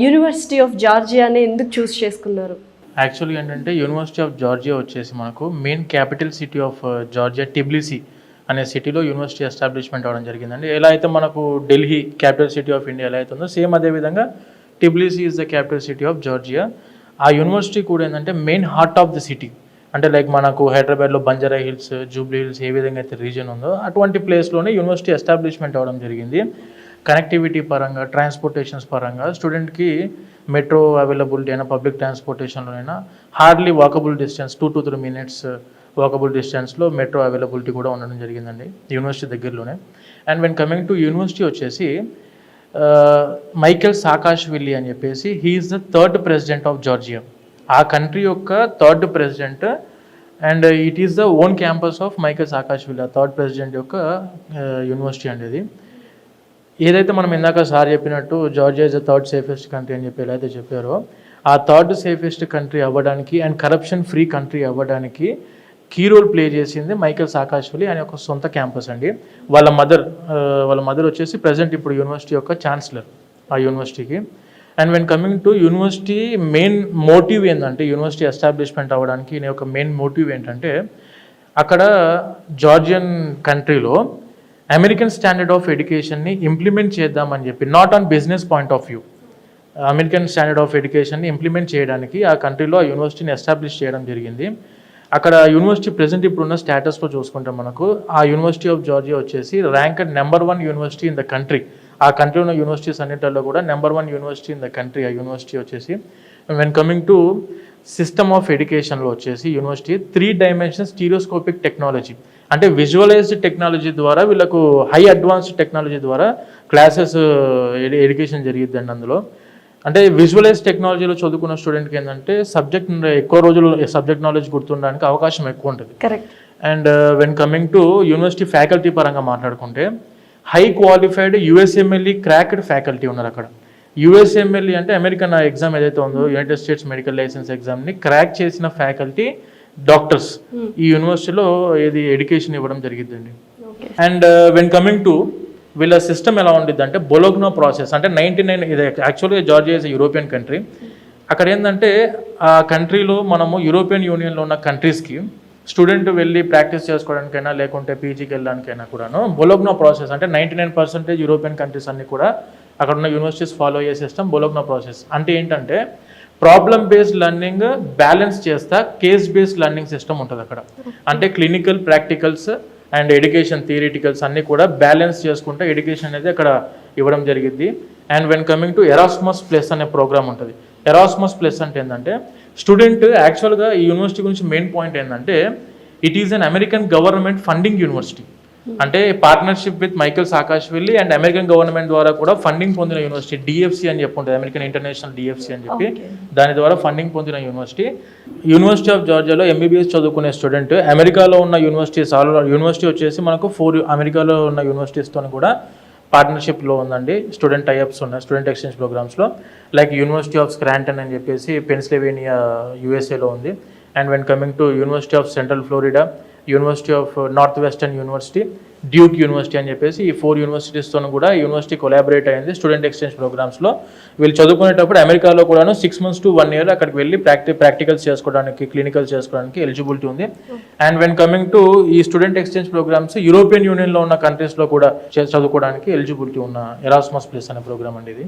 University of జార్జియాని ఎందుకు చూస్ చేసుకున్నారు? యాక్చువల్గా ఏంటంటే యూనివర్సిటీ ఆఫ్ జార్జియా వచ్చేసి మనకు main capital city of Georgia టిబ్లిసీ అనే సిటీలో యూనివర్సిటీ ఎస్టాబ్లిష్మెంట్ అవ్వడం జరిగిందండి. ఎలా అయితే మనకు Delhi capital city of India ఎలా అయితే ఉందో సేమ్ అదేవిధంగా టిబ్లిసీ is the capital city of Georgia. ఆ యూనివర్సిటీ కూడా ఏంటంటే main heart of the city, అంటే లైక్ మనకు హైదరాబాద్లో బంజారా హిల్స్, జూబ్లీ హిల్స్ ఏ విధంగా అయితే రీజన్ ఉందో అటువంటి ప్లేస్లోనే యూనివర్సిటీ ఎస్టాబ్లిష్మెంట్ అవ్వడం జరిగింది. కనెక్టివిటీ పరంగా, ట్రాన్స్పోర్టేషన్స్ పరంగా స్టూడెంట్కి మెట్రో అవైలబిలిటీ అయినా, పబ్లిక్ ట్రాన్స్పోర్టేషన్లోనైనా hardly walkable distance 2 to 3 minutes walkable డిస్టెన్స్లో మెట్రో అవైలబిలిటీ కూడా ఉండడం జరిగిందండి యూనివర్సిటీ దగ్గరలోనే. And when coming to university వచ్చేసి మైకెల్ సాకాష్విల్లీ అని చెప్పేసి he is the 3rd president of Georgia. ఆ కంట్రీ యొక్క 3rd president and it is the own campus of Michael Saakashvili. ఆ 3rd president యొక్క యూనివర్సిటీ అనేది ఏదైతే మనం ఇందాక సార్ చెప్పినట్టు Georgia is the 3rd safest country అని చెప్పి ఎలా అయితే చెప్పారో ఆ 3rd safest కంట్రీ అవ్వడానికి అండ్ కరప్షన్ ఫ్రీ కంట్రీ అవ్వడానికి కీ రోల్ ప్లే చేసింది మైకెల్ సాకాష్విల్లీ అనే ఒక సొంత క్యాంపస్ అండి. వాళ్ళ మదర్ వచ్చేసి ప్రజెంట్ ఇప్పుడు యూనివర్సిటీ యొక్క ఛాన్సలర్ ఆ యూనివర్సిటీకి. And when coming to university main motive ఏంటంటే యూనివర్సిటీ ఎస్టాబ్లిష్మెంట్ అవ్వడానికి నేను ఒక మెయిన్ మోటివ్ ఏంటంటే అక్కడ జార్జియన్ కంట్రీలో అమెరికన్ స్టాండర్డ్ ఆఫ్ ఎడ్యుకేషన్ని ఇంప్లిమెంట్ చేద్దామని చెప్పి, not on business point of view, American standard of ఎడ్యుకేషన్ని ఇంప్లిమెంట్ చేయడానికి ఆ కంట్రీలో ఆ యూనివర్సిటీని ఎస్టాబ్లిష్ చేయడం జరిగింది. అక్కడ యూనివర్సిటీ ప్రెజెంట్ ఇప్పుడున్న స్టేటస్లో చూసుకుంటే మనకు ఆ యూనివర్సిటీ ఆఫ్ జార్జియా వచ్చేసి ranked number 1 university in the country. ఆ కంట్రీ ఉన్న యూనివర్సిటీస్ అన్నింటిలో కూడా number 1 university in the country ఆ యూనివర్సిటీ వచ్చేసి. When coming to system of ఎడ్యుకేషన్లో వచ్చేసి యూనివర్సిటీ 3 dimension స్టీరియోస్కోపిక్ టెక్నాలజీ, అంటే విజువలైజ్డ్ టెక్నాలజీ ద్వారా వీళ్ళకు హై అడ్వాన్స్డ్ టెక్నాలజీ ద్వారా క్లాసెస్ ఎడ్యుకేషన్ జరిగిద్దండి. అందులో అంటే విజువలైజ్ టెక్నాలజీలో చదువుకున్న స్టూడెంట్కి ఏంటంటే సబ్జెక్ట్ ఎక్కువ రోజులు సబ్జెక్ట్ నాలెడ్జ్ గుర్తుండడానికి అవకాశం ఎక్కువ ఉంటుంది. And when coming to university faculty పరంగా మాట్లాడుకుంటే high qualified USMLE cracked faculty ఉన్నారు అక్కడ. USMLE అంటే అమెరికన్ ఎగ్జామ్ ఏదైతే ఉందో యునైటెడ్ స్టేట్స్ మెడికల్ లైసెన్స్ ఎగ్జామ్ని క్రాక్ చేసిన ఫ్యాకల్టీ డాక్టర్స్ ఈ యూనివర్సిటీలో ఏది ఎడ్యుకేషన్ ఇవ్వడం జరిగిద్దండి. అండ్ వెన్ కమింగ్ టు వీళ్ళ సిస్టమ్ ఎలా ఉండిద్ది అంటే బొలోగ్నా ప్రాసెస్, అంటే 99 ఇది యాక్చువల్గా జార్జియా ఇస్ యూరోపియన్ కంట్రీ. అక్కడ ఏంటంటే ఆ కంట్రీలో మనము యూరోపియన్ యూనియన్లో ఉన్న కంట్రీస్కి స్టూడెంట్ వెళ్ళి ప్రాక్టీస్ చేసుకోవడానికైనా లేకుంటే పీజీకి వెళ్ళడానికైనా కూడాను బొలోగ్నా ప్రాసెస్, అంటే 99% యూరోపియన్ కంట్రీస్ అన్ని కూడా అక్కడ ఉన్న యూనివర్సిటీస్ ఫాలో అయ్యే సిస్టమ్ బొలోగ్నా ప్రాసెస్. అంటే ఏంటంటే ప్రాబ్లమ్ బేస్డ్ లెర్నింగ్ బ్యాలెన్స్ చేస్తా కేస్ బేస్డ్ లెర్నింగ్ సిస్టమ్ ఉంటుంది అక్కడ. అంటే క్లినికల్, ప్రాక్టికల్స్ అండ్ ఎడ్యుకేషన్ థియరిటికల్స్ అన్నీ కూడా బ్యాలెన్స్ చేసుకుంటే ఎడ్యుకేషన్ అనేది అక్కడ ఇవ్వడం జరిగింది. And when coming to Erasmus plus అనే ప్రోగ్రామ్ ఉంటుంది. ఎరాస్మస్ ప్లస్ అంటే ఏంటంటే స్టూడెంట్ యాక్చువల్గా ఈ యూనివర్సిటీ గురించి మెయిన్ పాయింట్ ఏంటంటే it is an American government funding university. అంటే partnership with Michael సాకాష్విల్లీ and American government ద్వారా కూడా ఫండింగ్ పొందిన యూనివర్సిటీ. DFC అని చెప్పి ఉంటుంది, అమెరికన్ ఇంటర్నేషనల్ DFC అని చెప్పి, దాని ద్వారా ఫండింగ్ పొందిన యూనివర్సిటీ. యూనివర్సిటీ ఆఫ్ జార్జియాలో MBBS చదువుకునే స్టూడెంట్ అమెరికాలో ఉన్న యూనివర్సిటీస్ యూనివర్సిటీ వచ్చేసి మనకు 4 అమెరికాలో ఉన్న యూనివర్సిటీస్తో కూడా పార్ట్నర్షిప్లో ఉందండి. స్టూడెంట్ టైఅప్స్ ఉన్నాయి స్టూడెంట్ ఎక్స్చేంజ్ ప్రోగ్రామ్స్లో. లైక్ యూనివర్సిటీ ఆఫ్ స్క్రాంటన్ అని చెప్పేసి పెన్సిల్వేనియా USA లో ఉంది. And when coming to university of central Florida, university of north western university, Duke university అని చెప్పేసి ఈ 4 యూనివర్సిటీస్తో కూడా యూనివర్సిటీ కొలాబరేట్ అయింది స్టూడెంట్ ఎక్స్చేంజ్ ప్రోగ్రామ్స్లో. వీళ్ళు చదువుకునేటప్పుడు అమెరికాలో కూడాను 6 months to 1 year అక్కడికి వెళ్ళి ప్రాక్టికల్స్ చేసుకోవడానికి, క్లినికల్స్ చేసుకోవడానికి ఎలిజిబిలిటీ ఉంది. అండ్ వెన్ కమింగ్ టు ఈ స్టూడెంట్ ఎక్స్చేంజ్ ప్రోగ్రామ్స్ యూరోపియన్ యూనియన్లో ఉన్న కంట్రీస్లో కూడా చదువుకోవడానికి ఎలిజిబిలిటీ ఉన్న ఎరాస్మస్ ప్లస్ అనే ప్రోగ్రామ్ అండి ఇది.